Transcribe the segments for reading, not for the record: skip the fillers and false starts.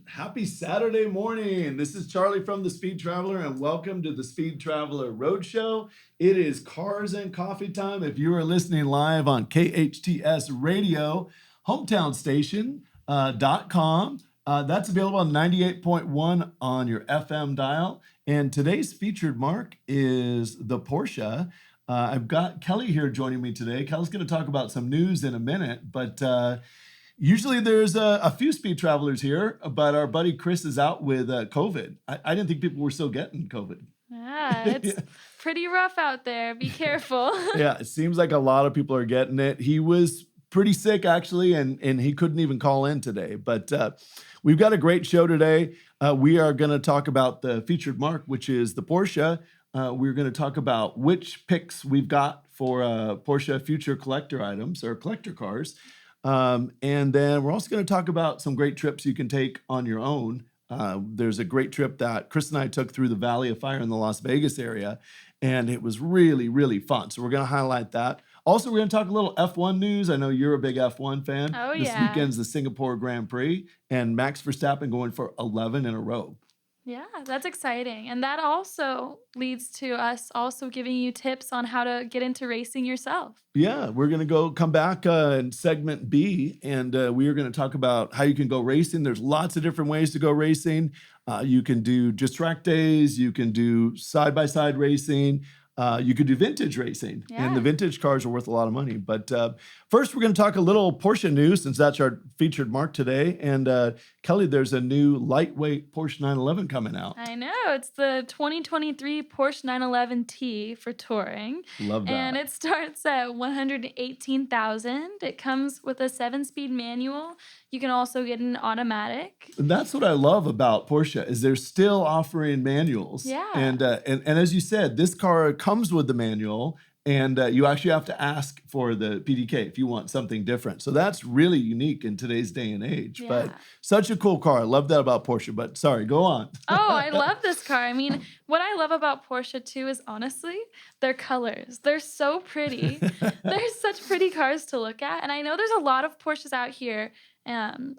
Happy Saturday morning. This is Charlie from the Speed Traveler, and welcome to the Speed Traveler Roadshow. It is cars and coffee time. If you are listening live on KHTS Radio, hometown station .com, that's available on 98.1 on your FM dial. And today's featured marque is the Porsche. I've got Kelly here joining me today. Kelly's going to talk about some news in a minute, but usually there's a few speed travelers here, but our buddy Chris is out with COVID. I didn't think people were still getting COVID. Yeah, it's pretty rough out there. Be careful. Yeah, it seems like a lot of people are getting it. He was pretty sick, actually, and he couldn't even call in today. But we've got a great show today. We are going to talk about the featured marque, which is the Porsche. We're going to talk about which picks we've got for Porsche future collector items or collector cars. And then we're also going to talk about some great trips you can take on your own. There's a great trip that Chris and I took through the Valley of Fire in the Las Vegas area, and it was really, really fun. So we're going to highlight that. Also, we're going to talk a little F1 news. I know you're a big F1 fan. Oh, This yeah. weekend's the Singapore Grand Prix, and Max Verstappen going for 11 in a row. Yeah, that's exciting. And that also leads to us also giving you tips on how to get into racing yourself. Yeah, we're going to come back in segment B, and we are going to talk about how you can go racing. There's lots of different ways to go racing. You can do just track days. You can do side-by-side racing. You could do vintage racing, and the vintage cars are worth a lot of money. But first, we're going to talk a little Porsche news, since that's our featured marque today. And Kelly, there's a new lightweight Porsche 911 coming out. I know. It's the 2023 Porsche 911T for touring. Love that. And it starts at $118,000. It comes with a 7-speed manual. You can also get an automatic. And that's what I love about Porsche, is they're still offering manuals. Yeah. And as you said, this car comes with the manual, and you actually have to ask for the PDK if you want something different. So that's really unique in today's day and age. Yeah. But such a cool car. I love that about Porsche. But sorry, go on. Oh, I love this car. I mean, what I love about Porsche too is honestly their colors. They're so pretty. They're such pretty cars to look at. And I know there's a lot of Porsches out here,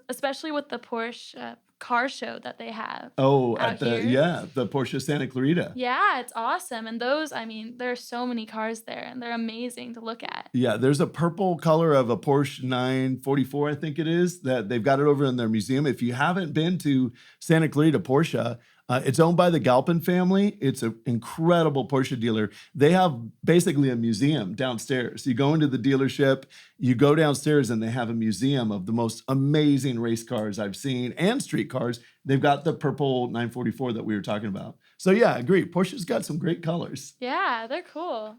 especially with the Porsche car show that they have. Oh, out at the here. the Porsche Santa Clarita. Yeah, it's awesome. And those, I mean, there are so many cars there, and they're amazing to look at. Yeah, there's a purple color of a Porsche 944, I think it is, that they've got it over in their museum. If you haven't been to Santa Clarita Porsche, it's owned by the Galpin family. It's an incredible Porsche dealer. They have basically a museum downstairs. You go into the dealership, you go downstairs, and they have a museum of the most amazing race cars I've seen and street cars. They've got the purple 944 that we were talking about. So yeah, I agree. Porsche's got some great colors. Yeah, they're cool.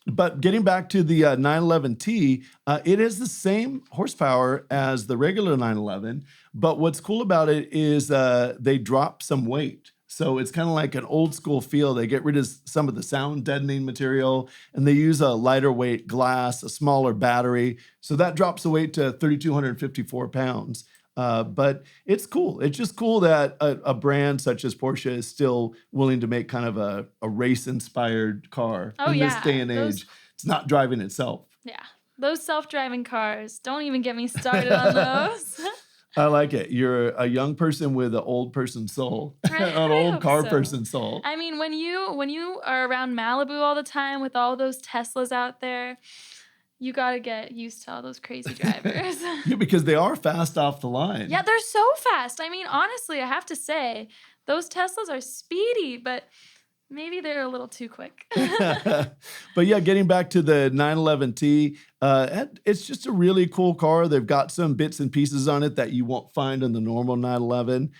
But getting back to the 911T, it is the same horsepower as the regular 911. But what's cool about it is they drop some weight. So it's kind of like an old school feel. They get rid of some of the sound deadening material, and they use a lighter weight glass, a smaller battery. So that drops the weight to 3,254 pounds. But it's cool. It's just cool that a brand such as Porsche is still willing to make kind of a race-inspired car in this day and age. It's not driving itself. Yeah. Those self-driving cars, don't even get me started on those. I like it. You're a young person with an old person soul, an old car person soul. I mean, when you are around Malibu all the time with all those Teslas out there, you got to get used to all those crazy drivers. Yeah, because they are fast off the line. Yeah, they're so fast. I mean, honestly, I have to say, those Teslas are speedy, but maybe they're a little too quick. But yeah, getting back to the 911T, it's just a really cool car. They've got some bits and pieces on it that you won't find in the normal 911.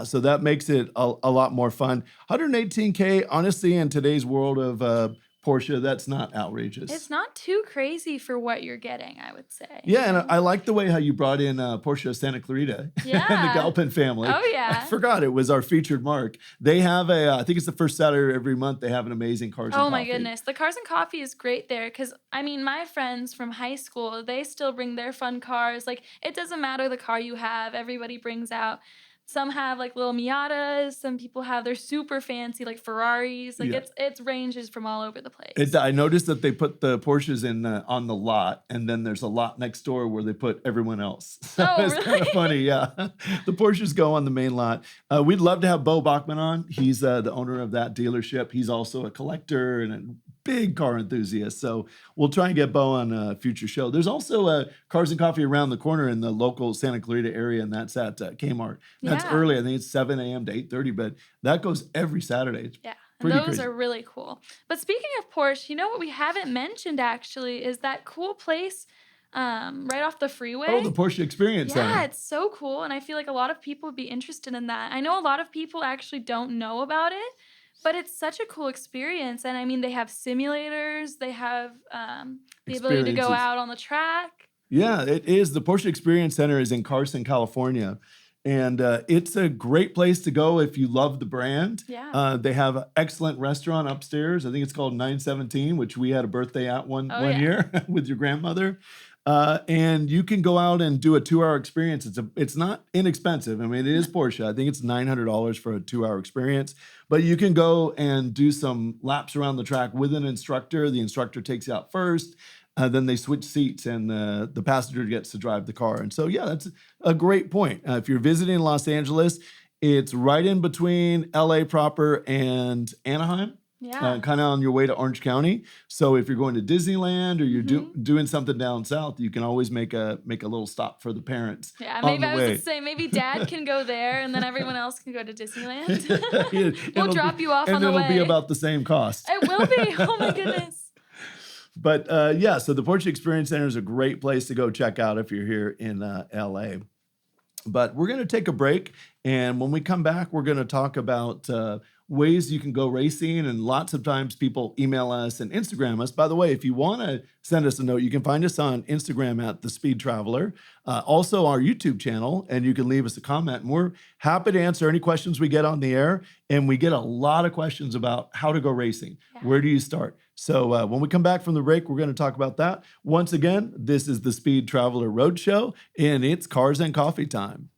So that makes it a lot more fun. 118K, honestly, in today's world of Porsche, that's not outrageous. It's not too crazy for what you're getting, I would say. Yeah, and I like the way how you brought in Porsche Santa Clarita and the Galpin family. Oh, yeah. I forgot it was our featured marque. They have I think it's the first Saturday every month, they have an amazing Cars and Coffee. Oh, my goodness. The Cars and Coffee is great there because, I mean, my friends from high school, they still bring their fun cars. Like, it doesn't matter the car you have. Everybody brings out Some have like little Miatas. Some people have their super fancy like Ferraris. Like Yeah. it's ranges from all over the place. I noticed that they put the Porsches in on the lot, and then there's a lot next door where they put everyone else. So Oh, it's kind of really? funny, yeah. The Porsches go on the main lot. We'd love to have Bo Bachman on. He's the owner of that dealership. He's also a collector and a big car enthusiast. So we'll try and get Bo on a future show. There's also Cars and Coffee around the corner in the local Santa Clarita area, and that's at Kmart. That's Yeah. early. I think it's 7 a.m. to 8:30, but that goes every Saturday. It's Yeah. And pretty those crazy. are really cool. But speaking of Porsche, you know what we haven't mentioned actually is that cool place right off the freeway. Oh, the Porsche Experience Yeah, Center. it's so cool. And I feel like a lot of people would be interested in that. I know a lot of people actually don't know about it, but it's such a cool experience. And I mean, they have simulators, they have the ability to go Experiences. out on the track. Yeah, it is. The Porsche Experience Center is in Carson, California. And it's a great place to go if you love the brand. Yeah. They have an excellent restaurant upstairs. I think it's called 917, which we had a birthday at one Oh, yeah. year with your grandmother. And you can go out and do a 2-hour experience. It's not inexpensive. I mean, it is Porsche. I think it's $900 for a 2-hour experience. But you can go and do some laps around the track with an instructor. The instructor takes you out first. Then they switch seats, and the passenger gets to drive the car. And so, yeah, that's a great point. If you're visiting Los Angeles, it's right in between LA proper and Anaheim, Yeah. kind of on your way to Orange County. So if you're going to Disneyland or you're doing something down south, you can always make a little stop for the parents. Yeah, on maybe the I was way. going to say maybe Dad can go there and then everyone else can go to Disneyland. We'll We'll drop you off on the and way. it'll be about the same cost. It will be. Oh my goodness. But yeah, so the Porsche Experience Center is a great place to go check out if you're here in LA. But we're going to take a break. And when we come back, we're going to talk about ways you can go racing. And lots of times people email us and Instagram us. By the way, if you want to send us a note, you can find us on Instagram at The Speed Traveler. Also our YouTube channel, and you can leave us a comment. And we're happy to answer any questions we get on the air. And we get a lot of questions about how to go racing. Yeah. Where do you start? So when we come back from the break, we're going to talk about that. Once again, this is the Speed Traveler Roadshow, and it's Cars and Coffee time.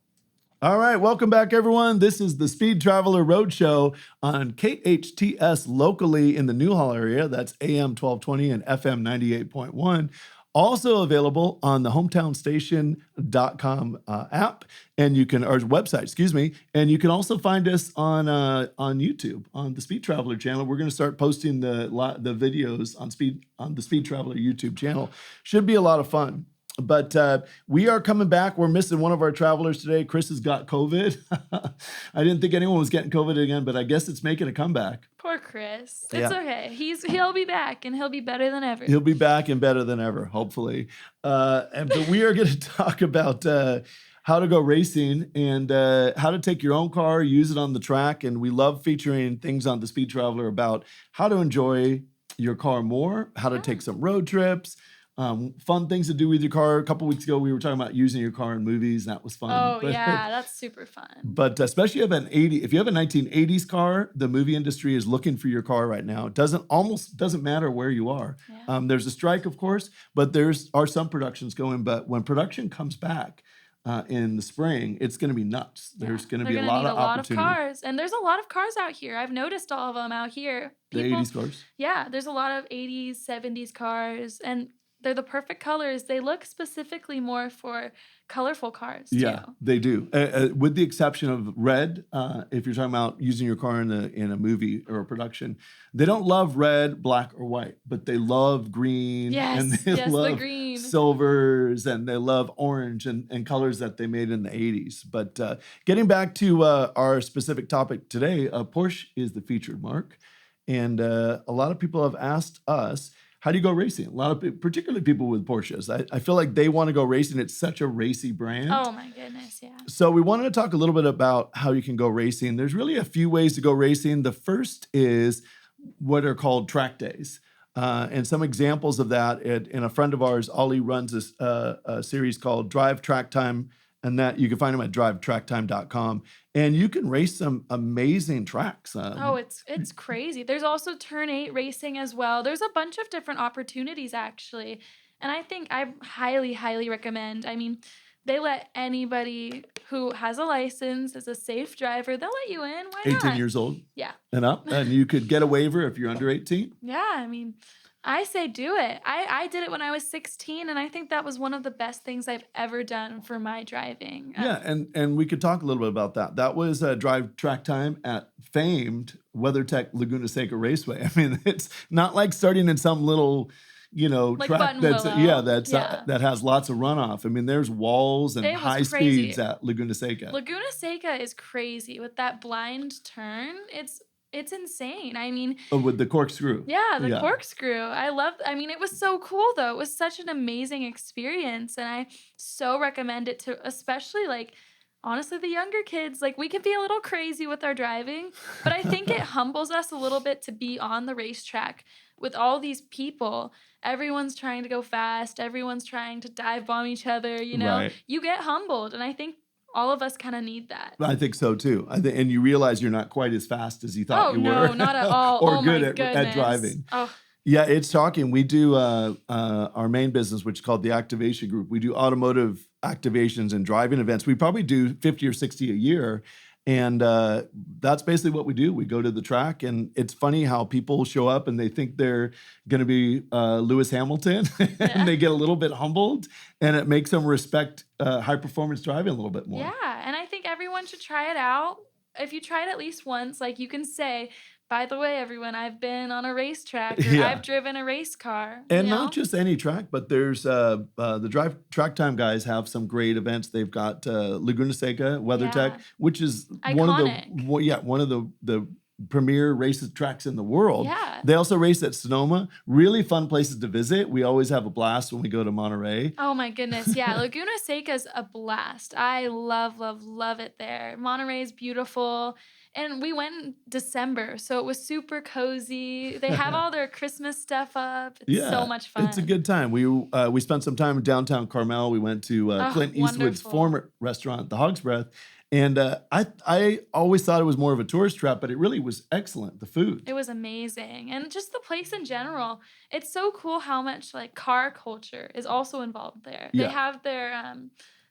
All right, welcome back, everyone. This is the Speed Traveler Roadshow on KHTS locally in the Newhall area. That's AM 1220 and FM 98.1. Also available on the hometownstation.com app, and you can, or website, excuse me, and you can also find us on YouTube on the Speed Traveler channel. We're going to start posting the videos on the Speed Traveler YouTube channel. Should be a lot of fun. But we are coming back. We're missing one of our travelers today. Chris has got COVID. I didn't think anyone was getting COVID again, but I guess it's making a comeback. Poor Chris. Yeah. It's okay. He'll be back and he'll be better than ever. He'll be back and better than ever, hopefully. But we are going to talk about how to go racing and how to take your own car, use it on the track. And we love featuring things on the Speed Traveler about how to enjoy your car more, how to take some road trips. Fun things to do with your car. A couple weeks ago, we were talking about using your car in movies. That was fun. Oh, yeah, that's super fun. But especially if you have a 1980s car, the movie industry is looking for your car right now. It almost doesn't matter where you are. Yeah. There's a strike, of course, but are some productions going. But when production comes back in the spring, it's going to be nuts. There's going to be a lot of opportunity. Cars, and there's a lot of cars out here. I've noticed all of them out here. The 80s cars? Yeah, there's a lot of 80s, 70s cars, and they're the perfect colors. They look specifically more for colorful cars, too. Yeah, they do. With the exception of red, if you're talking about using your car in a movie or a production, they don't love red, black, or white, but they love green. Yes, and they love the green. Silvers, and they love orange and colors that they made in the 80s. But getting back to our specific topic today, Porsche is the featured marque. And a lot of people have asked us, how do you go racing? A lot of people, particularly people with Porsches, I feel like they want to go racing. It's such a racy brand. Oh my goodness, yeah. So we wanted to talk a little bit about how you can go racing. There's really a few ways to go racing. The first is what are called track days. And some examples of that, and a friend of ours, Ollie, runs a series called Drive Track Time, and that you can find them at drivetracktime.com. And you can race some amazing tracks. It's crazy. There's also Turn 8 racing as well. There's a bunch of different opportunities, actually. And I think I highly, highly recommend. I mean, They let anybody who has a license, is a safe driver, they'll let you in. Why 18 not? years old Yeah. and up, and you could get a waiver if you're under 18. Yeah, I mean, I say do it. I did it when I was 16, and I think that was one of the best things I've ever done for my driving. Yeah, and we could talk a little bit about that. That was drive track time at famed WeatherTech Laguna Seca Raceway. I mean, it's not like starting in some little, Like track that's Buttonwillow. that has lots of runoff. I mean, there's walls and It was high crazy. speeds at Laguna Seca. Laguna Seca is crazy with that blind turn. It's insane. I mean, Oh, with the corkscrew. yeah, the Yeah. corkscrew. I mean, it was so cool though. It was such an amazing experience, and I so recommend it to especially like honestly the younger kids. Like we can be a little crazy with our driving, but I think it humbles us a little bit to be on the racetrack with all these people. Everyone's trying to go fast, everyone's trying to dive bomb each other, Right. You get humbled, and I think all of us kind of need that. I think so too. And you realize you're not quite as fast as you thought Oh you no, were. not at all. or Oh good my at goodness. driving. Oh, Yeah, it's shocking. We do our main business, which is called the Activation Group. We do automotive activations and driving events. We probably do 50 or 60 a year. And that's basically what we do. We go to the track, and it's funny how people show up and they think they're going to be Lewis Hamilton, and they get a little bit humbled, and it makes them respect high performance driving a little bit more. yeah, and I think everyone should try it out. If you try it at least once, like you can say, by the way, everyone, I've been on a racetrack, or Yeah. I've driven a race car. And not just any track, but there's the drive track time guys have some great events. They've got Laguna Seca, WeatherTech, Yeah. which is Iconic. one of the premier race tracks in the world. Yeah. They also race at Sonoma. Really fun places to visit. We always have a blast when we go to Monterey. Oh my goodness. Yeah. Laguna Seca's a blast. I love, love, love it there. Monterey's beautiful. And we went in December, so it was super cozy. They have all their Christmas stuff up. It's so much fun. It's a good time. We spent some time in downtown Carmel. We went to Clint Eastwood's wonderful. former restaurant, the Hog's Breath. And I always thought it was more of a tourist trap, but it really was excellent, the food. It was amazing. And just the place in general. It's so cool how much like car culture is also involved there. Yeah. They have their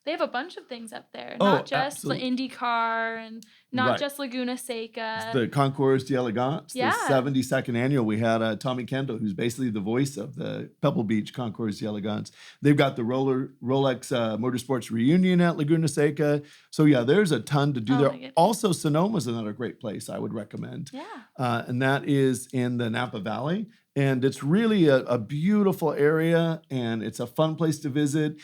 they have a bunch of things up there. Oh, Not just absolutely. the IndyCar and not Right. just Laguna Seca. The Concours d'Elegance, Yeah. the 72nd annual. We had Tommy Kendall, who's basically the voice of the Pebble Beach Concours d'Elegance. They've got the Rolex Motorsports reunion at Laguna Seca. So yeah, there's a ton to do Oh, there. my goodness. Also, Sonoma's another great place I would recommend. Yeah. And that is in the Napa Valley. And it's really a beautiful area, and it's a fun place to visit.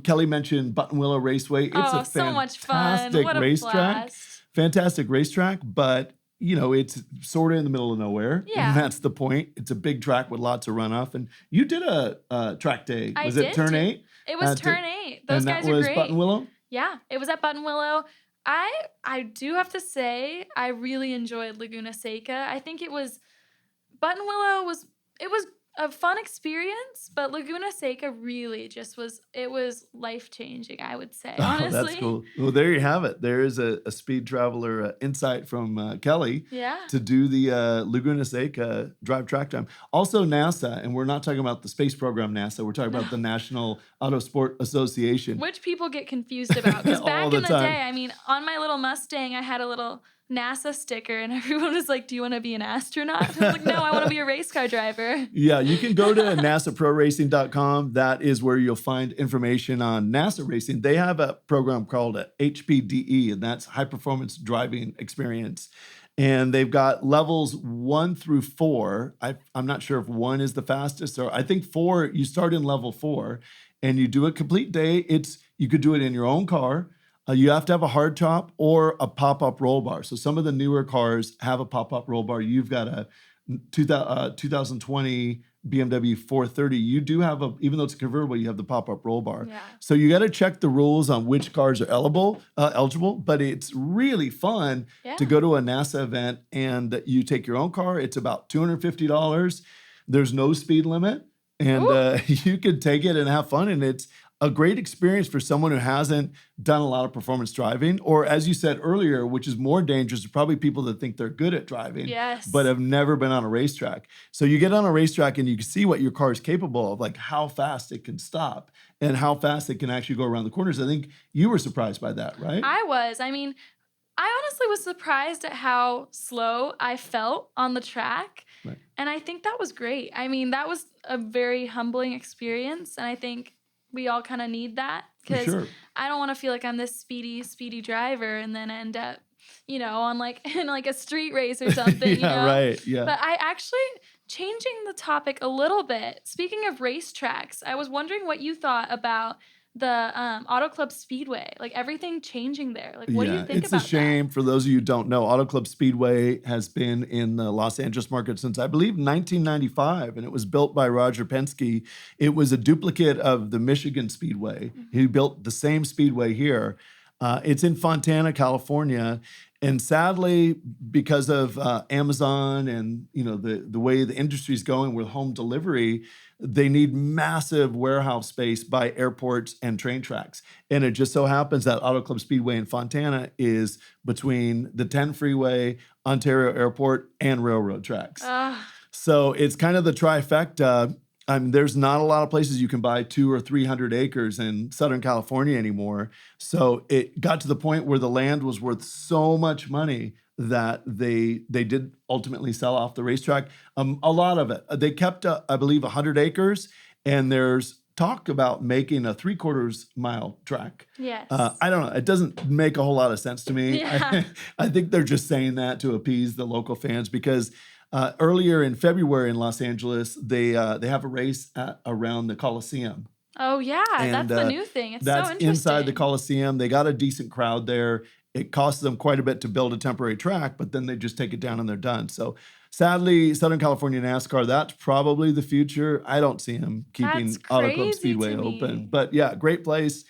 Kelly mentioned Buttonwillow Raceway. It's a so much fun. fantastic What a racetrack. blast. Fantastic racetrack, but it's sort of in the middle of nowhere. Yeah. And that's the point. It's a big track with lots of runoff. And you did a track day. I Was it did Turn do- 8? It was Uh, turn 8. Those and guys that are was great. Buttonwillow? Yeah, it was at Buttonwillow. I do have to say I really enjoyed Laguna Seca. I think Buttonwillow was a fun experience, but Laguna Seca really just was life-changing, I would say. Honestly. Oh, that's cool. Well, there you have it. There is a speed traveler insight from Kelly Yeah. to do the Laguna Seca drive track time. Also NASA, and we're not talking about the space program NASA. We're talking about the National Auto Sport Association. Which people get confused about. Because All back the in the time. day, I mean, on my little Mustang, I had a little NASA sticker, and everyone was like, "Do you want to be an astronaut?" I was like, "No, I want to be a race car driver." Yeah, you can go to nasaproracing.com. That is where you'll find information on NASA racing. They have a program called HPDE, and that's High Performance Driving Experience. And they've got levels 1 through 4. I'm not sure if 1 is the fastest, or I think 4, you start in level 4, and you do a complete day. You could do it in your own car. You have to have a hard top or a pop-up roll bar. So some of the newer cars have a pop-up roll bar. You've got a 2020 BMW 430. You do have even though it's a convertible, you have the pop-up roll bar. Yeah. So you got to check the rules on which cars are eligible. But it's really fun to go to a NASA event, and you take your own car. It's about $250. There's no speed limit, and you can take it and have fun. And a great experience for someone who hasn't done a lot of performance driving, or as you said earlier, which is more dangerous, probably people that think they're good at driving, Yes. but have never been on a racetrack. So you get on a racetrack and you can see what your car is capable of, like how fast it can stop and how fast it can actually go around the corners. I think you were surprised by that, right? I was. I mean, I honestly was surprised at how slow I felt on the track. Right. And I think that was great. I mean, that was a very humbling experience. And I think we all kind of need that For because sure. I don't want to feel like I'm this speedy driver and then end up, on like in like a street race or something, Yeah, right. Yeah. But I actually, changing the topic a little bit, speaking of racetracks, I was wondering what you thought about the Auto Club Speedway, like everything changing there. Like, what do you think it's about a shame. For those of you who don't know, Auto Club Speedway has been in the Los Angeles market since, I believe, 1995, and it was built by Roger Penske. It was a duplicate of the Michigan Speedway. He built the same speedway here. It's in Fontana, California. And sadly, because of Amazon and the way the industry is going with home delivery, they need massive warehouse space by airports and train tracks. And it just so happens that Auto Club Speedway in Fontana is between the 10 freeway, Ontario Airport, and railroad tracks. So it's kind of the trifecta. There's not a lot of places you can buy 200 or 300 acres in Southern California anymore. So it got to the point where the land was worth so much money that they did ultimately sell off the racetrack. A lot of it. They kept, I believe, 100 acres, and there's talk about making a 3/4 mile track. Yes. I don't know. It doesn't make a whole lot of sense to me. Yeah. I think they're just saying that to appease the local fans because earlier in February in Los Angeles, they have a race around the Coliseum. Oh, yeah. And, that's the new thing. It's so That's interesting. inside the Coliseum. They got a decent crowd there. It costs them quite a bit to build a temporary track, but then they just take it down and they're done. So sadly, Southern California NASCAR, that's probably the future. I don't see him keeping That's Auto Club crazy Speedway to me. open. But yeah, great place.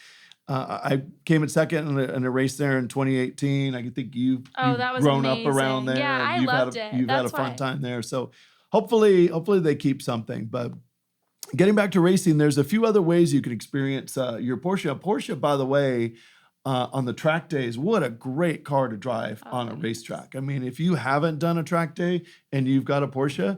I came in second in a race there in 2018. I think you've that was grown up amazing. around there. Yeah, I and loved it. You've had a That's fun why. time there. So hopefully they keep something. But getting back to racing, there's a few other ways you can experience your Porsche. A Porsche, by the way, on the track days, what a great car to drive on a racetrack. I mean, if you haven't done a track day and you've got a Porsche,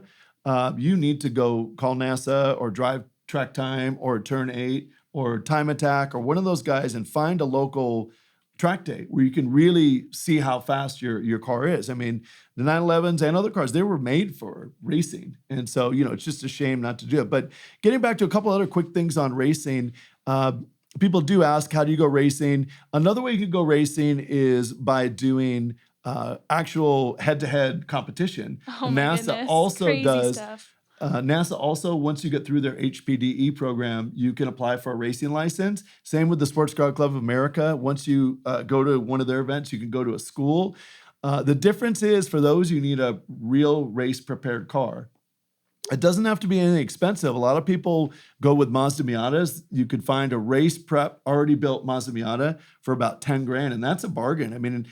you need to go call NASA or drive Track Time or Turn 8 or Time Attack or one of those guys and find a local track day where you can really see how fast your car is. I mean, the 911s and other cars, they were made for racing. And so, it's just a shame not to do it. But getting back to a couple other quick things on racing, people do ask, how do you go racing? Another way you could go racing is by doing actual head-to-head competition. Oh my NASA goodness. also Crazy does. stuff. NASA also, once you get through their HPDE program, you can apply for a racing license. Same with the Sports Car Club of America. Once you go to one of their events, you can go to a school. The difference is, for those, you need a real race-prepared car. It doesn't have to be anything expensive. A lot of people go with Mazda Miatas. You could find a race prep, already built Mazda Miata for about 10 grand, and that's a bargain. I mean,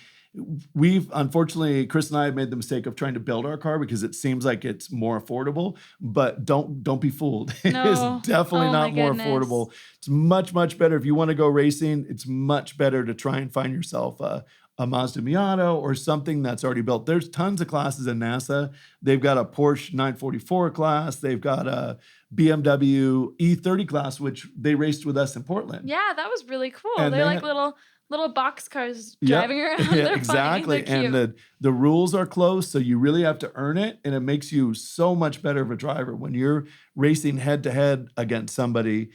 unfortunately, Chris and I have made the mistake of trying to build our car because it seems like it's more affordable, but don't be fooled. No. It's definitely Oh not my more goodness. affordable. It's much, much better. If you want to go racing, it's much better to try and find yourself a Mazda Miata or something that's already built. There's tons of classes in NASA. They've got a Porsche 944 class. They've got a BMW E30 class, which they raced with us in Portland. Yeah, that was really cool. And They're they like had- little box cars Yep. driving around. Yeah, They're exactly. funny. They're cute. And the rules are close, so you really have to earn it, and it makes you so much better of a driver when you're racing head to head against somebody.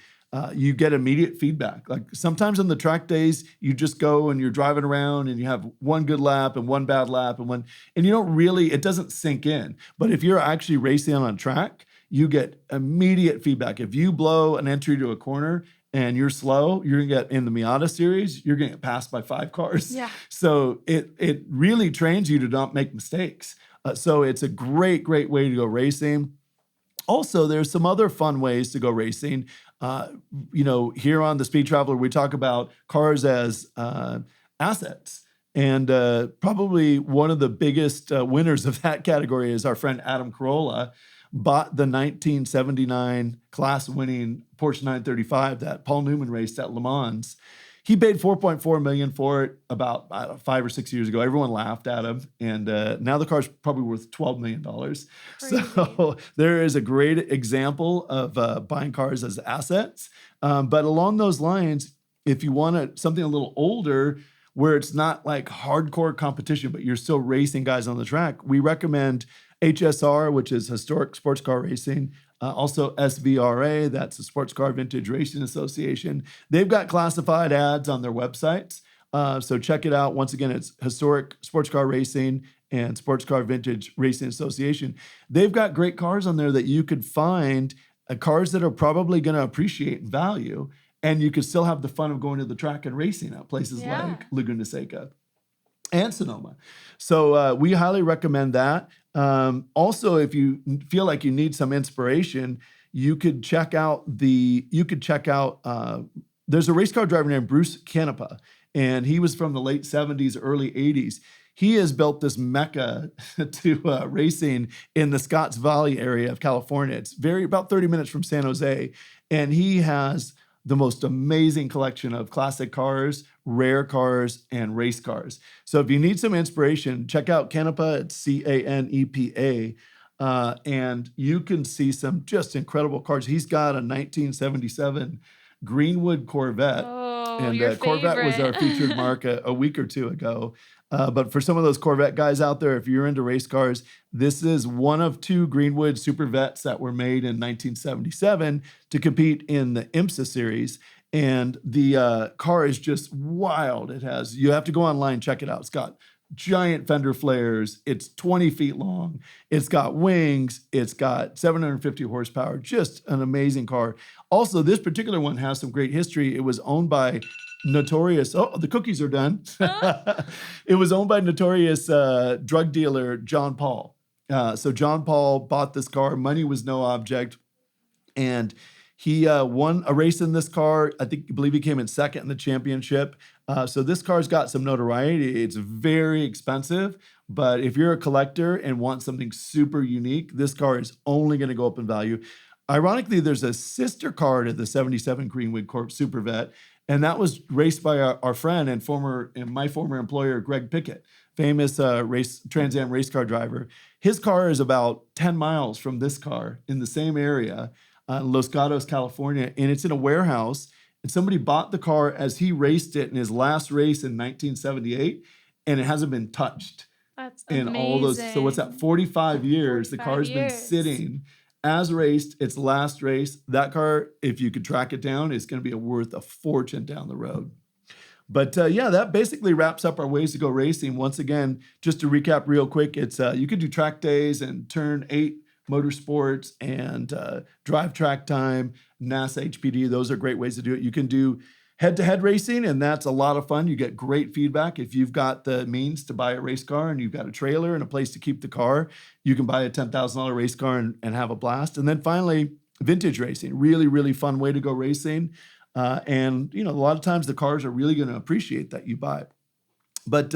You get immediate feedback. Like sometimes on the track days, you just go and you're driving around and you have one good lap and one bad lap and you don't really, it doesn't sink in. But if you're actually racing on a track, you get immediate feedback. If you blow an entry to a corner and you're slow, you're gonna get in the Miata series, you're gonna get passed by 5 cars. Yeah. So it really trains you to not make mistakes. So it's a great way to go racing. Also, there's some other fun ways to go racing. Here on the Speed Traveler, we talk about cars as assets. And probably one of the biggest winners of that category is our friend Adam Carolla. bought the 1979 class-winning Porsche 935 that Paul Newman raced at Le Mans. He paid $4.4 million for it about 5 or 6 years ago. Everyone laughed at him, and now the car's probably worth $12 million. Crazy. So there is a great example of buying cars as assets. But along those lines, if you want something a little older, where it's not like hardcore competition, but you're still racing guys on the track, we recommend HSR, which is Historic Sports Car Racing. Also SVRA, that's the Sports Car Vintage Racing Association. They've got classified ads on their websites. So check it out. Once again, it's Historic Sports Car Racing and Sports Car Vintage Racing Association. They've got great cars on there that you could find, cars that are probably going to appreciate in value, and you could still have the fun of going to the track and racing at places like Laguna Seca and Sonoma. So we highly recommend that. Also, if you feel like you need some inspiration, you could check out there's a race car driver named Bruce Canepa, and he was from the late 70s, early 80s. He has built this mecca to racing in the Scotts Valley area of California. It's about 30 minutes from San Jose, and he has the most amazing collection of classic cars, rare cars, and race cars. So if you need some inspiration, check out Canepa. It's Canepa. And you can see some just incredible cars. He's got a 1977 Greenwood Corvette. Oh, and your Corvette was our featured marque a week or two ago. But for some of those Corvette guys out there, if you're into race cars, this is one of 2 Greenwood Super Vets that were made in 1977 to compete in the IMSA series. And the car is just wild. You have to go online, check it out. It's got giant fender flares. It's 20 feet long. It's got wings. It's got 750 horsepower. Just an amazing car. Also, this particular one has some great history. It was owned by notorious, the cookies are done. It was owned by notorious drug dealer John Paul. So John Paul bought this car. Money was no object. And he won a race in this car. I believe he came in second in the championship. So this car's got some notoriety. It's very expensive, but if you're a collector and want something super unique, this car is only going to go up in value. Ironically, there's a sister car to the 77 Greenwood Corp Super Vet, and that was raced by our friend and my former employer, Greg Pickett, famous Trans Am race car driver. His car is about 10 miles from this car in the same area, Los Gatos, California, and it's in a warehouse. And somebody bought the car as he raced it in his last race in 1978, and it hasn't been touched. That's in amazing. all those. So what's that? 45 years. 45 the car's years. been sitting as raced. Its last race. That car, if you could track it down, is going to be worth a fortune down the road. But that basically wraps up our ways to go racing. Once again, just to recap real quick, it's you could do track days and turn 8 motorsports and drive track time, NASA HPD. Those are great ways to do it. You can do head-to-head racing, and that's a lot of fun. You get great feedback. If you've got the means to buy a race car and you've got a trailer and a place to keep the car, you can buy a $10,000 race car and have a blast. And then finally, vintage racing. Really, really fun way to go racing. And a lot of times the cars are really going to appreciate that you buy. But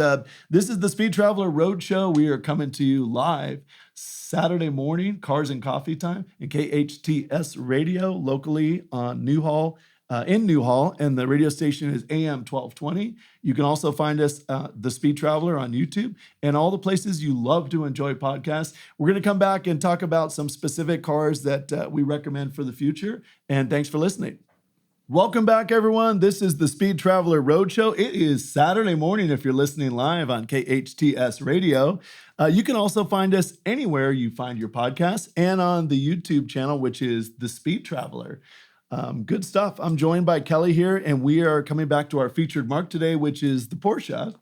this is the Speed Traveler Roadshow. We are coming to you live Saturday morning, Cars and Coffee Time, in KHTS Radio, locally on Newhall, in Newhall, and the radio station is AM 1220. You can also find us, The Speed Traveler, on YouTube and all the places you love to enjoy podcasts. We're going to come back and talk about some specific cars that we recommend for the future. And thanks for listening. Welcome back, everyone. This is the Speed Traveler Roadshow. It is Saturday morning if you're listening live on KHTS Radio. You can also find us anywhere you find your podcasts and on the YouTube channel, which is The Speed Traveler. Good stuff. I'm joined by Kelly here, and we are coming back to our featured marque today, which is the Porsche.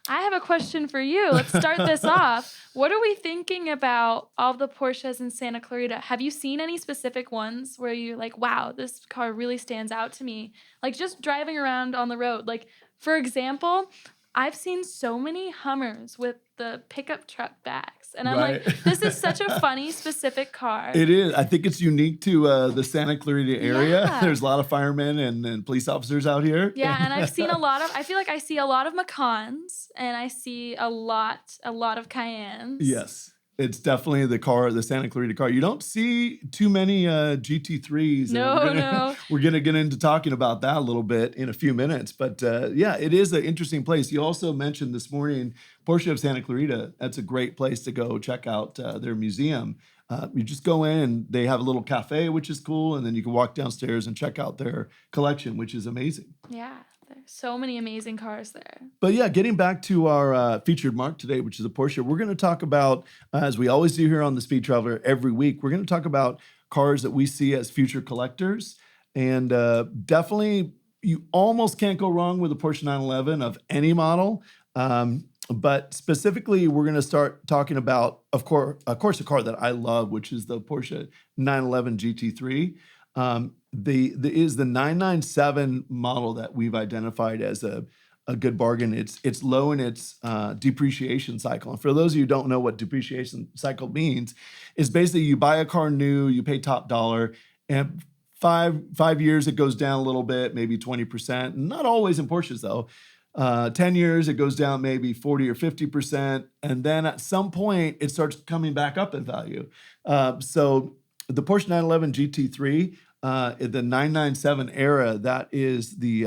I have a question for you. Let's start this off. What are we thinking about all the Porsches in Santa Clarita? Have you seen any specific ones where you're like, wow, this car really stands out to me? Like just driving around on the road. Like, for example, I've seen so many Hummers with the pickup truck backs. And I'm like, this is such a funny, specific car. It is. I think it's unique to the Santa Clarita area. Yeah. There's a lot of firemen and police officers out here. Yeah, and I feel like I see a lot of Macans, and I see a lot of Cayennes. Yes. it's definitely the Santa Clarita car. You don't see too many GT3s. No. We're gonna get into talking about that a little bit in a few minutes. But yeah, it is an interesting place. You also mentioned this morning Porsche of Santa Clarita. That's a great place to go check out their museum. You just go in and they have a little cafe, which is cool, and then you can walk downstairs and check out their collection, which is amazing. Yeah, there's so many amazing cars there. But yeah, getting back to our featured marque today, which is a Porsche, we're going to talk about, as we always do here on the Speed Traveler every week, we're going to talk about cars that we see as future collectors. And definitely, you almost can't go wrong with a Porsche 911 of any model. But specifically, we're going to start talking about, of course, a car that I love, which is the Porsche 911 GT3. Is the 997 model that we've identified as a good bargain. It's low in its depreciation cycle. And for those of you who don't know what depreciation cycle means, is basically you buy a car new, you pay top dollar, and 5 years it goes down a little bit, maybe 20%. Not always in Porsches though. 10 years, it goes down maybe 40 or 50%. And then at some point, it starts coming back up in value. So the Porsche 911 GT3, the 997 era, that is the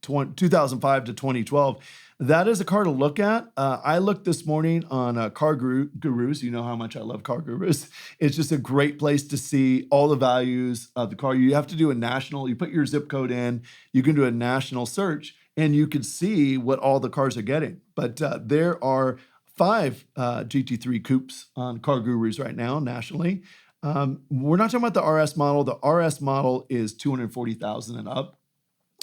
2005 to 2012. That is a car to look at. I looked this morning on Car Gurus. You know how much I love Car Gurus. It's just a great place to see all the values of the car. You have to do a national, you put your zip code in, you can do a national search, and you can see what all the cars are getting. But there are 5 GT3 coupes on Car Gurus right now nationally. We're not talking about the RS model. The RS model is $240,000 and up.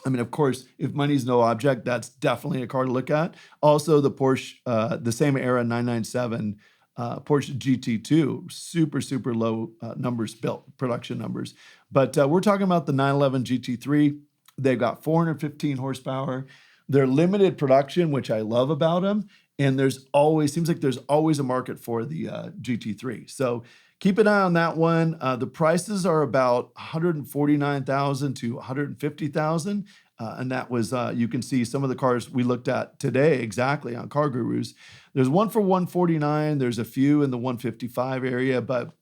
I mean, of course, if money's no object, that's definitely a car to look at. Also, the Porsche, the same era 997 Porsche GT2, super low numbers built, production numbers. But we're talking about the 911 GT3. They've got 415 horsepower. They're limited production, which I love about them. And seems like there's always a market for the GT3. So keep an eye on that one. The prices are about $149,000 to $150,000. And that was, you can see some of the cars we looked at today exactly on Car Gurus. There's one for $149,000. There's a few in the $155,000 area, but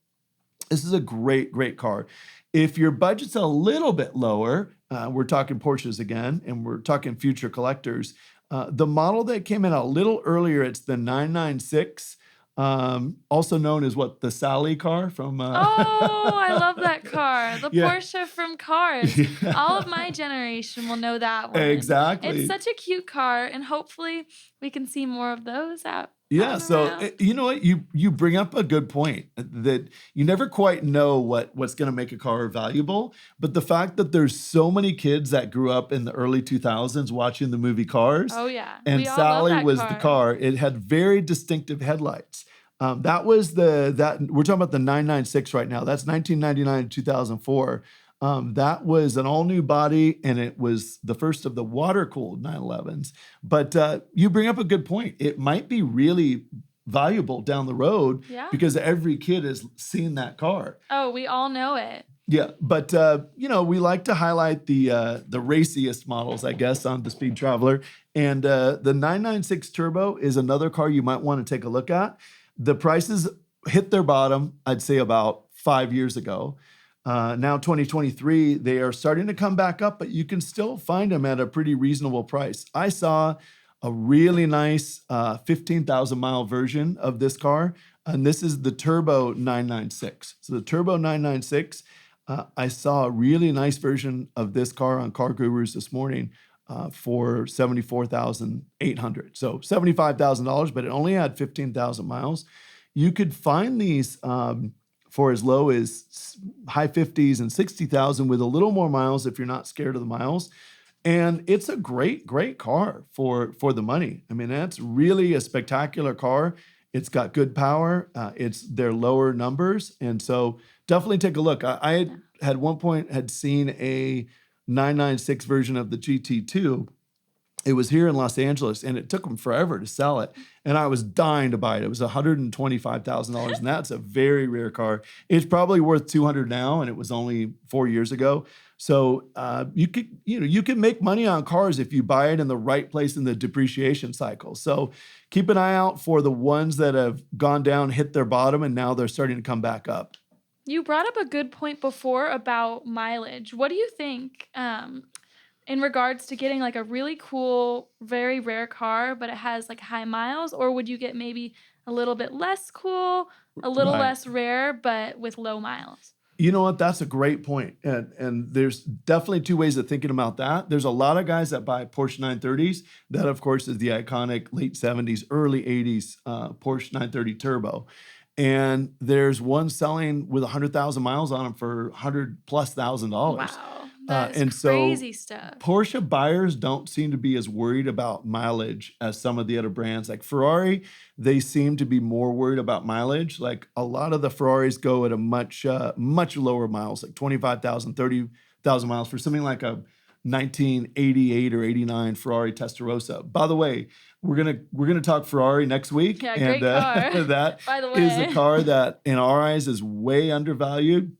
this is a great car. If your budget's a little bit lower, we're talking Porsches again, and we're talking future collectors. The model that came in a little earlier, it's the 996, also known as the Sally car from... Oh, I love that car. The Yeah. Porsche from Cars. Yeah. All of my generation will know that one. Exactly. It's such a cute car, and hopefully we can see more of those out. Yeah, out so around. you know what? You bring up a good point that you never quite know what's going to make a car valuable, but the fact that there's so many kids that grew up in the early 2000s watching the movie Cars, Oh yeah. and We all love Sally that was the car. It had very distinctive headlights. That was we're talking about the 996 right now. That's 1999 to 2004. That was an all-new body, and it was the first of the water-cooled 911s. But you bring up a good point. It might be really valuable down the road because every kid has seen that car. Oh, we all know it. Yeah, but we like to highlight the raciest models, I guess, on the Speed Traveler. And the 996 Turbo is another car you might want to take a look at. The prices hit their bottom, I'd say, about 5 years ago. Now 2023, they are starting to come back up, but you can still find them at a pretty reasonable price. I saw a really nice 15,000 mile version of this car, and this is the Turbo 996. So the Turbo 996, I saw a really nice version of this car on Car Gurus this morning for $74,800. So $75,000, but it only had 15,000 miles. You could find these for as low as high 50s and 60,000 with a little more miles if you're not scared of the miles. And it's a great car for the money. I mean, that's really a spectacular car. It's got good power. It's their lower numbers. And so definitely take a look. I had one point had seen a 996 version of the GT2. It was here in Los Angeles, and it took them forever to sell it. And I was dying to buy it. It was $125,000, and that's a very rare car. It's probably worth $200 now, and it was only 4 years ago. So you can make money on cars if you buy it in the right place in the depreciation cycle. So keep an eye out for the ones that have gone down, hit their bottom, and now they're starting to come back up. You brought up a good point before about mileage. What do you think in regards to getting like a really cool, very rare car, but it has like high miles? Or would you get maybe a little bit less cool, a little Right. less rare, but with low miles? You know what? That's a great point. And there's definitely two ways of thinking about that. There's a lot of guys that buy Porsche 930s. That, of course, is the iconic late 70s, early 80s Porsche 930 Turbo. And there's one selling with 100,000 miles on them for $100,000+. Wow, that is And crazy so stuff. Porsche buyers don't seem to be as worried about mileage as some of the other brands. Like Ferrari, they seem to be more worried about mileage. Like a lot of the Ferraris go at a much lower miles, like 25,000, 30,000 miles for something like a 1988 or 89 Ferrari Testarossa. By the way, we're gonna talk Ferrari next week, Yeah, and great car. that By the is a way. car that, in our eyes, is way undervalued.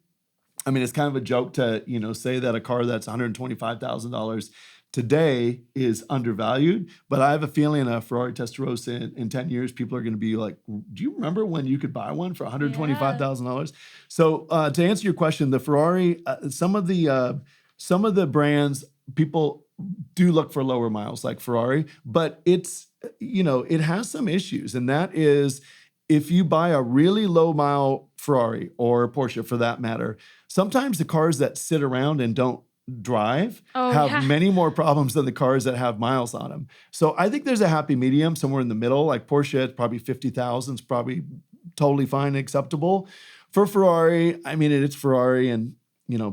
I mean, it's kind of a joke to say that a car that's $125,000 today is undervalued, but I have a feeling a Ferrari Testarossa in 10 years, people are going to be like, "Do you remember when you could buy one for $125,000?" So to answer your question, the Ferrari, some of the brands people do look for lower miles like Ferrari, but it has some issues, and that is if you buy a really low mile Ferrari or Porsche for that matter, sometimes the cars that sit around and don't drive Oh, have yeah. many more problems than the cars that have miles on them. So I think there's a happy medium somewhere in the middle. Like Porsche, it's probably 50,000 is probably totally fine and acceptable. For Ferrari, I mean, it's Ferrari, and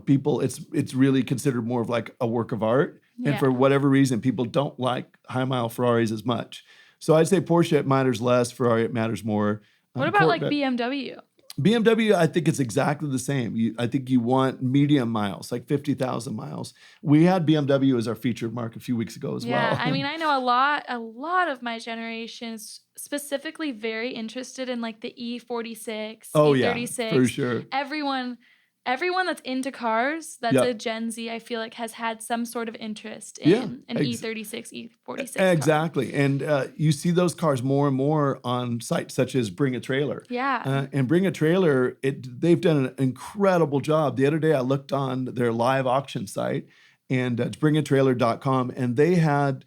people, it's really considered more of like a work of art. And Yeah. for whatever reason, people don't like high mile Ferraris as much. So I'd say Porsche, it matters less. Ferrari, it matters more. What about like BMW? BMW, I think it's exactly the same. I think you want medium miles, like 50,000 miles. We had BMW as our featured marque a few weeks ago as Yeah, well. I mean, I know a lot of my generation is specifically very interested in like the E46, Oh yeah, for E36. sure. Everyone that's into cars, that's a Yep. Gen Z, I feel like has had some sort of interest Yeah, in an E36, E46 car. exactly. And you see those cars more and more on sites such as Bring a Trailer. Yeah. And Bring a Trailer, they've done an incredible job. The other day I looked on their live auction site, and it's bringatrailer.com, and they had,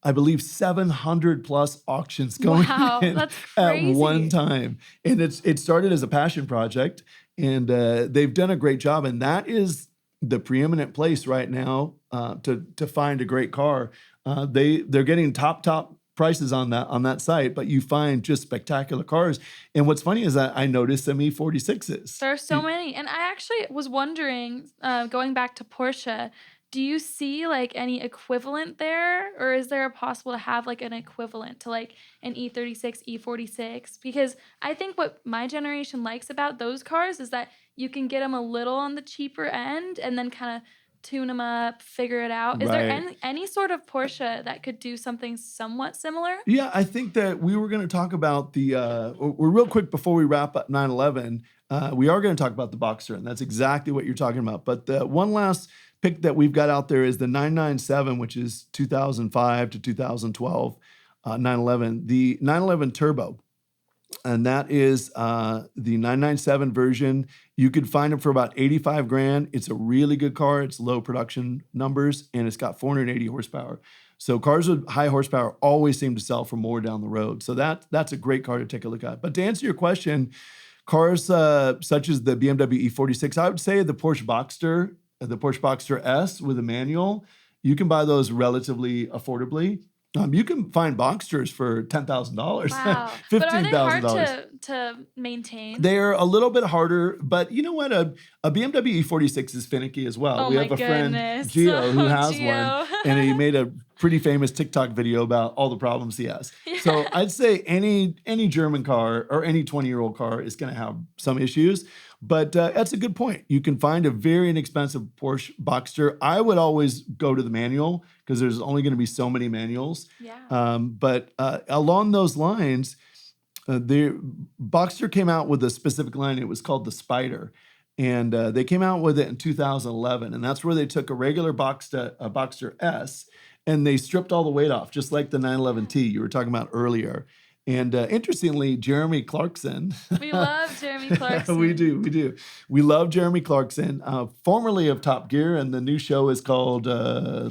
I believe, 700 plus auctions going Wow, in that's at one crazy. time. And it started as a passion project, and they've done a great job. And that is the preeminent place right now to find a great car. They're getting top prices on that site, but you find just spectacular cars. And what's funny is that I noticed some E46s. There are so many. And I actually was wondering, going back to Porsche, do you see like any equivalent there? Or is there a possible to have like an equivalent to like an E36, E46? Because I think what my generation likes about those cars is that you can get them a little on the cheaper end and then kind of tune them up, figure it out. Is there Right. any sort of Porsche that could do something somewhat similar? Yeah, I think that we were going to talk about we're real quick before we wrap up 911. We are going to talk about the Boxster, and that's exactly what you're talking about. But the one last pick that we've got out there is the 997, which is 2005 to 2012 911, the 911 Turbo. And that is the 997 version. You could find it for about 85 grand. It's a really good car. It's low production numbers, and it's got 480 horsepower. So cars with high horsepower always seem to sell for more down the road. So that's a great car to take a look at. But to answer your question, cars such as the BMW E46, I would say the Porsche Boxster S with a manual, you can buy those relatively affordably. You can find Boxsters for $10,000, Wow. But are they hard $15,000. to maintain? They're a little bit harder, but you know what? A BMW E46 is finicky as well. Oh We my have a friend, goodness. Gio, who Oh, has Gio. one, and he made a pretty famous TikTok video about all the problems he has. So Yeah. I'd say any German car or any 20-year-old car is going to have some issues. But that's a good point. You can find a very inexpensive Porsche Boxster. I would always go to the manual because there's only going to be so many manuals. Yeah. But along those lines, the Boxster came out with a specific line. It was called the Spider. And they came out with it in 2011, and that's where they took a regular Boxster S, and they stripped all the weight off, just like the 911T you were talking about earlier. And interestingly, Jeremy Clarkson, We love Jeremy Clarkson. we do. We love Jeremy Clarkson, formerly of Top Gear, and the new show is called.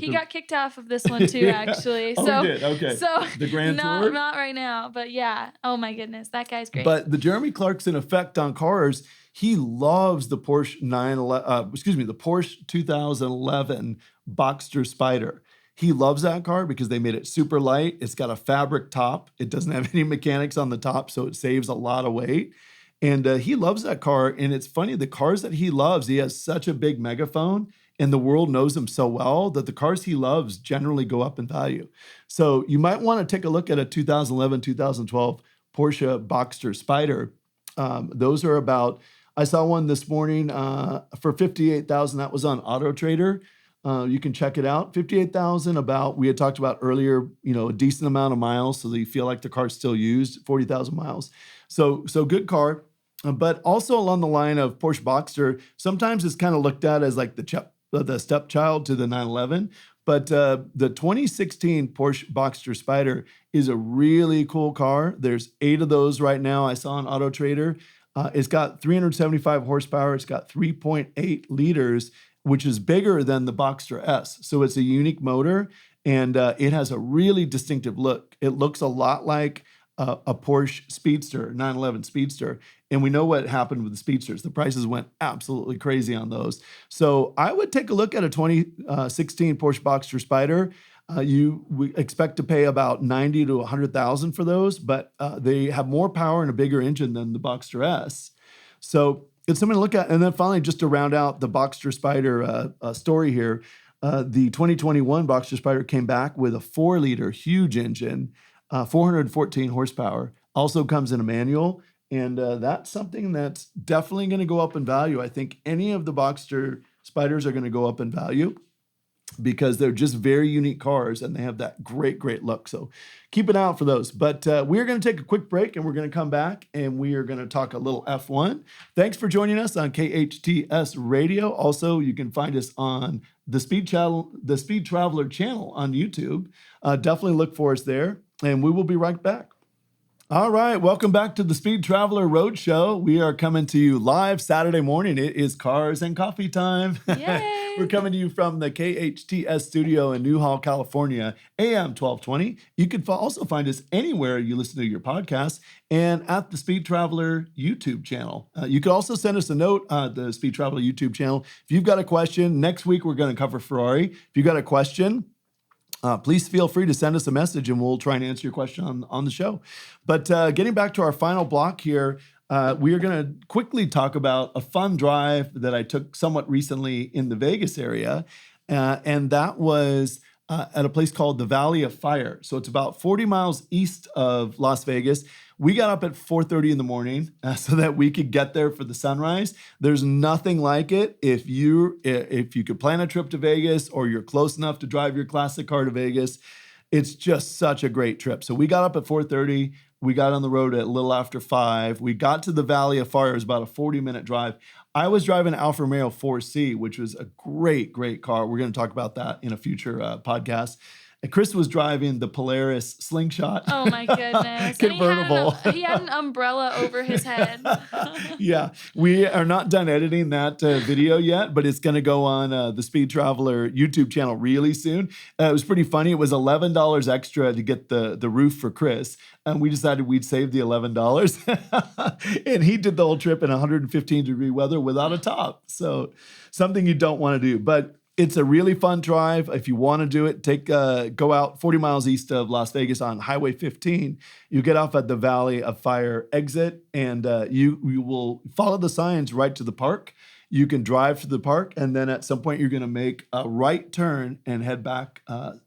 He got kicked off of this one too, actually. Oh, So, he did. Okay. So The Grand Tour? not right now, but yeah. Oh my goodness, that guy's great. But the Jeremy Clarkson effect on cars, he loves the Porsche the Porsche 2011 Boxster Spider. He loves that car because they made it super light. It's got a fabric top. It doesn't have any mechanics on the top, so it saves a lot of weight. And he loves that car. And it's funny, the cars that he loves, he has such a big megaphone, and the world knows him so well that the cars he loves generally go up in value. So you might want to take a look at a 2011, 2012 Porsche Boxster Spider. Those are about, I saw one this morning for $58,000. That was on Auto Trader. You can check it out. $58,000, about, we had talked about earlier, a decent amount of miles so that you feel like the car's still used, 40,000 miles. So good car. But also along the line of Porsche Boxster, sometimes it's kind of looked at as like the stepchild to the 911. But the 2016 Porsche Boxster Spider is a really cool car. There's 8 of those right now I saw on Auto Trader. It's got 375 horsepower. It's got 3.8 liters, which is bigger than the Boxster S. So it's a unique motor, and it has a really distinctive look. It looks a lot like a Porsche Speedster, 911 Speedster. And we know what happened with the Speedsters. The prices went absolutely crazy on those. So I would take a look at a 2016 Porsche Boxster Spider. We expect to pay about $90,000 to $100,000 for those, but they have more power and a bigger engine than the Boxster S. So it's something to look at. And then finally, just to round out the Boxster Spider story here, the 2021 Boxster Spider came back with a 4-liter huge engine, 414 horsepower, also comes in a manual. And that's something that's definitely going to go up in value. I think any of the Boxster Spiders are going to go up in value because they're just very unique cars and they have that great look. So keep an eye out for those. But we're going to take a quick break and we're going to come back and we are going to talk a little F1. Thanks for joining us on KHTS Radio. Also, you can find us on the Speed Traveler channel on YouTube. Definitely look for us there, and we will be right back. All right, welcome back to the Speed Traveler Roadshow. We are coming to you live Saturday morning. It is cars and coffee time. Yay! We're coming to you from the KHTS studio in Newhall, California, AM 1220. You can also find us anywhere you listen to your podcasts and at the Speed Traveler YouTube channel. You can also send us a note at the Speed Traveler YouTube channel. If you've got a question, next week we're going to cover Ferrari. If you've got a question, please feel free to send us a message and we'll try and answer your question on the show. But getting back to our final block here, we are going to quickly talk about a fun drive that I took somewhat recently in the Vegas area. And that was at a place called the Valley of Fire. So it's about 40 miles east of Las Vegas. We got up at 4:30 in the morning so that we could get there for the sunrise. There's nothing like it. If you could plan a trip to Vegas or you're close enough to drive your classic car to Vegas, it's just such a great trip. So we got up at 4:30. We got on the road at a little after 5. We got to the Valley of Fire. It was about a 40-minute drive. I was driving Alfa Romeo 4C, which was a great car. We're going to talk about that in a future podcast. And Chris was driving the Polaris Slingshot. Oh my goodness. Convertible. And he had an umbrella over his head. Yeah, we are not done editing that video yet, but it's going to go on the Speed Traveler YouTube channel really soon. It was pretty funny. It was $11 extra to get the roof for Chris, and we decided we'd save the $11. And he did the whole trip in 115-degree weather without a top. So something you don't want to do. But it's a really fun drive. If you want to do it, go out 40 miles east of Las Vegas on Highway 15. You get off at the Valley of Fire exit, and you will follow the signs right to the park. You can drive to the park, and then at some point you're going to make a right turn and head back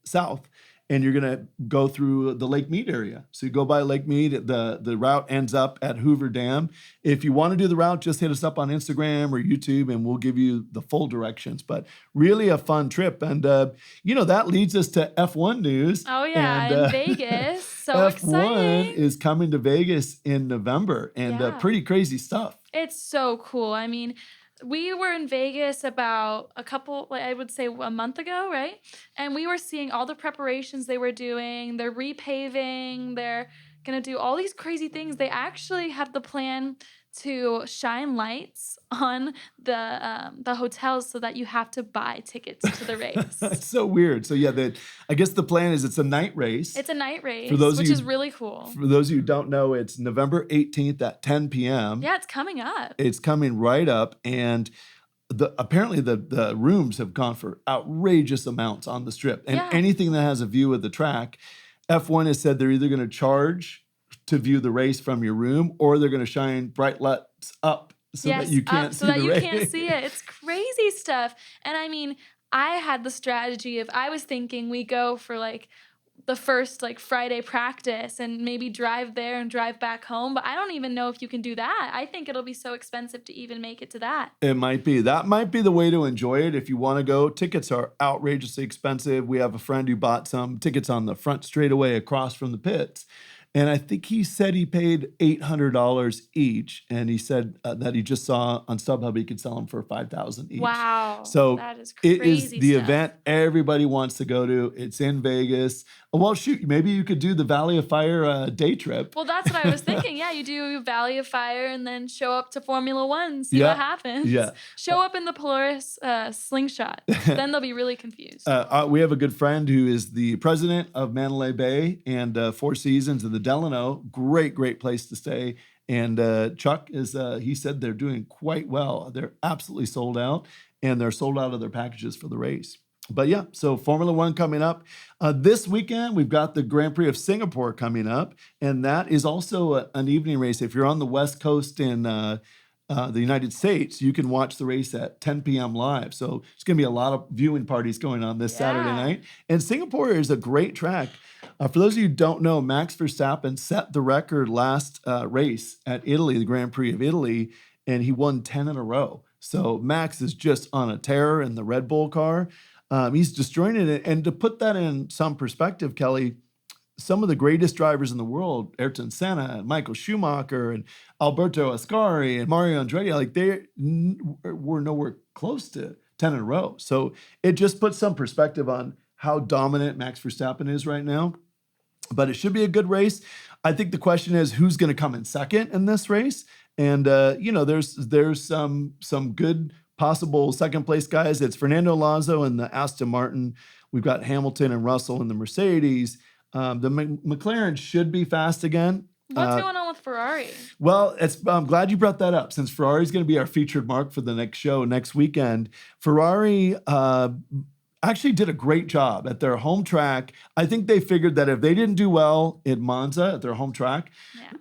south. And you're going to go through the Lake Mead area. So you go by Lake Mead. The route ends up at Hoover Dam. If you want to do the route, just hit us up on Instagram or YouTube, and we'll give you the full directions. But really a fun trip. And, that leads us to F1 news. Oh, yeah, and, in Vegas. So F1 exciting. is coming to Vegas in November, and Yeah. pretty crazy stuff. It's so cool. I mean, We were in Vegas about I would say a month ago, right? And we were seeing all the preparations they were doing. They're repaving. They're going to do all these crazy things. They actually have the plan to shine lights on the hotels so that you have to buy tickets to the race. It's so weird. So yeah, I guess the plan is it's a night race. It's a night race, those of which you- is really cool. For those of you who don't know, it's November 18th at 10 p.m. Yeah, it's coming up. It's coming right up, and apparently the rooms have gone for outrageous amounts on the strip, and Yeah. anything that has a view of the track. F1 has said they're either going to charge to view the race from your room, or they're going to shine bright lights up so that you can't see the race. Can't see it. It's crazy stuff. And I mean, I had the strategy of I was thinking we go for like the first like Friday practice and maybe drive there and drive back home, but I don't even know if you can do that. I think it'll be so expensive to even make it to that. It might be. That might be the way to enjoy it if you want to go. Tickets are outrageously expensive. We have a friend who bought some tickets on the front straightaway across from the pits. And I think he said he paid $800 each. And he said that he just saw on StubHub he could sell them for $5,000 each. Wow. So that is crazy. it is the stuff. event everybody wants to go to. It's in Vegas. Well, shoot, maybe you could do the Valley of Fire day trip. Well, that's what I was thinking. Yeah, you do Valley of Fire and then show up to Formula One, see Yeah. what happens. Yeah. Show up in the Polaris slingshot. Then they'll be really confused. We have a good friend who is the president of Mandalay Bay and Four Seasons of the Delano. Great place to stay. And Chuck he said they're doing quite well. They're absolutely sold out, and they're sold out of their packages for the race. But yeah, so Formula One coming up. This weekend, we've got the Grand Prix of Singapore coming up, and that is also an evening race. If you're on the West Coast in the United States, you can watch the race at 10 p.m. live. So it's going to be a lot of viewing parties going on this Saturday night. And Singapore is a great track. For those of you who don't know, Max Verstappen set the record last race at Italy, the Grand Prix of Italy, and he won 10 in a row. So Max is just on a tear in the Red Bull car. He's destroying it. And to put that in some perspective, Kelly, some of the greatest drivers in the world, Ayrton Senna and Michael Schumacher and Alberto Ascari and Mario Andretti, like they were nowhere close to 10 in a row. So it just puts some perspective on how dominant Max Verstappen is right now. But it should be a good race. I think the question is who's going to come in second in this race. And there's some good possible second place guys. It's Fernando Alonso in the Aston Martin. We've got Hamilton and Russell in the Mercedes. The McLaren should be fast again. What's going on with Ferrari? Well, I'm glad you brought that up, since Ferrari's going to be our featured mark for the next show next weekend. Ferrari actually did a great job at their home track. I think they figured that if they didn't do well in Monza at their home track,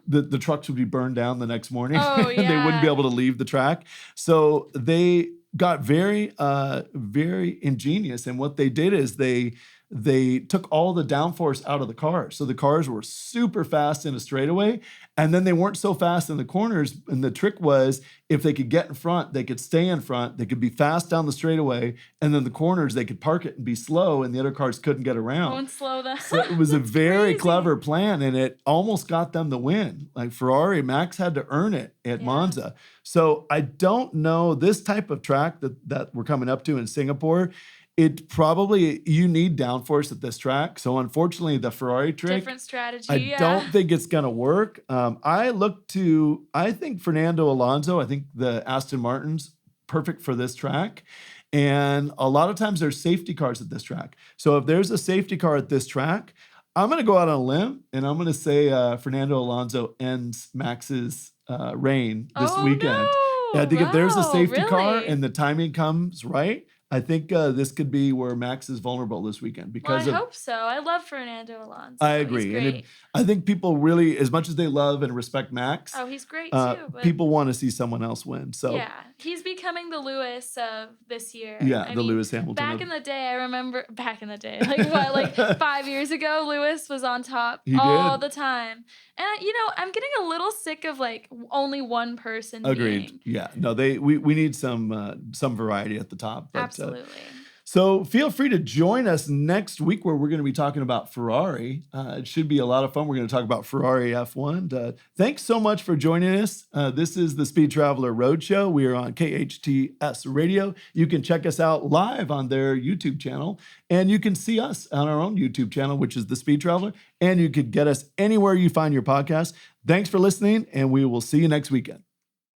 the trucks would be burned down the next morning. Oh, yeah. They wouldn't be able to leave the track. So they got very ingenious. And what they did is they took all the downforce out of the cars. So the cars were super fast in a straightaway, and then they weren't so fast in the corners. And the trick was, if they could get in front, they could stay in front, they could be fast down the straightaway, and then the corners, they could park it and be slow, and the other cars couldn't get around. Won't slow them. So it was a very crazy. clever plan, and it almost got them the win. Like Ferrari, Max had to earn it at Monza. So I don't know, this type of track that we're coming up to in Singapore, it probably, you need downforce at this track. So unfortunately, the Ferrari trick, Different strategy. I don't think it's going to work. I think Fernando Alonso, I think the Aston Martin's perfect for this track. And a lot of times there's safety cars at this track. So if there's a safety car at this track, I'm going to go out on a limb and I'm going to say Fernando Alonso ends Max's reign this weekend. No. And I think if there's a safety car really? and the timing comes right, I think this could be where Max is vulnerable this weekend because I hope so. I love Fernando Alonso. I agree. He's And great. I think people really, as much as they love and respect Max, He's great too. But people want to see someone else win. So yeah, he's becoming the Lewis of this year. yeah, I the mean, Lewis Hamilton. Back in the day, I remember like 5 years ago, Lewis was on top He all did. the time. And I'm getting a little sick of like only one person. Agreed. being- Yeah. No, we need some variety at the top. But, Absolutely. So feel free to join us next week where we're going to be talking about Ferrari. It should be a lot of fun. We're going to talk about Ferrari F1. Thanks so much for joining us. This is the Speed Traveler Roadshow. We are on KHTS Radio. You can check us out live on their YouTube channel, and you can see us on our own YouTube channel, which is the Speed Traveler, and you could get us anywhere you find your podcast. Thanks for listening, and we will see you next weekend.